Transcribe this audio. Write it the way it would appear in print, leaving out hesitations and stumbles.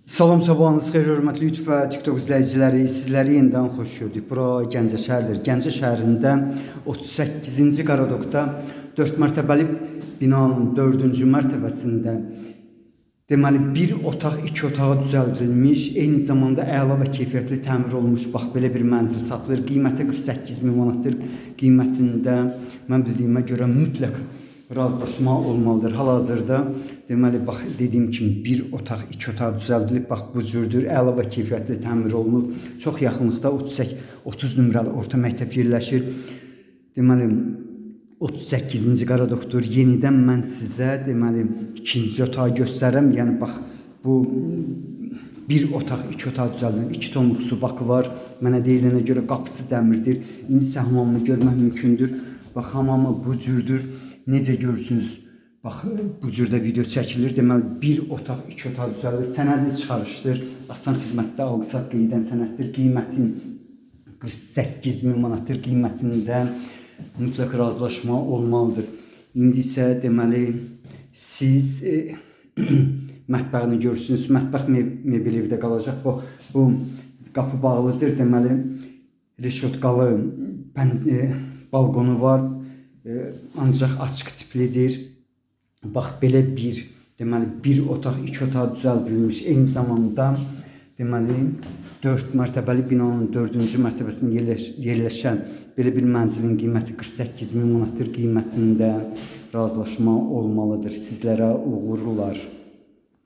Salam, sabahınız xeyir, hörmətli YouTube və TikTok izləyiciləri. Sizləri yenidən xoş gördük. Bura Gəncə şəhəridir. Gəncə şəhərində 38-ci Qaradokda 4 mərtəbəli binanın 4-cü mərtəbəsində deməli bir otaq, 2 otağa düzəldilmiş, eyni zamanda əla və keyfiyyətli təmir olmuş. Bax belə bir mənzil satılır. Qiyməti 48.000 manatdır. Qiymətində mən bildiyimə görə mütləq razılaşma olmalıdır. Hal-hazırda deməli bax dediyim kimi bir otaq, 2 otaq düzəldilib. Bax bu cürdür. Əla və keyfiyyətli təmir olunub. Çox yaxınlıqda 30 nömrəli orta məktəb yerləşir. Deməli 38-ci Qaradokdur. Yenidən mən sizə deməli ikinci otağı göstərəm. Yəni bax bu bir otaq, 2 otaq düzəldilib. 2 tonluq su bakı var. Mənə deyilənə görə qapısı dəmirdir. İndi isə hamamını görmək mümkündür. Bax hamamı bu cürdür. Necə görürsünüz? Bax bu cürdə video çəkilir. Deməli bir otaq, 2 otaq düzəldilib. Sənədli çıxarışdır. Asan xidmətdə alqı-satqı edən sənəddir. Qiymətin 48.000 manatdır. Qiymətində mütləq razılaşma olmalıdır. İndi isə deməli siz mətbəxini görürsünüz. Mətbəx mebel evdə qalacaq. Bu qapı bağlıdır. Deməli reşotkalı balkonu var. Ancaq açıq tiplidir. Bax belə bir deməli bir otaq, 2 otaq düzəldilmiş. Eyni zamanda deməli 4 mərtəbəli binanın 4-cü mərtəbəsində yerləşən belə bir mənzilin qiyməti 48.000 manatdır. Qiymətində razılaşma olmalıdır. Sizlərə uğurlar.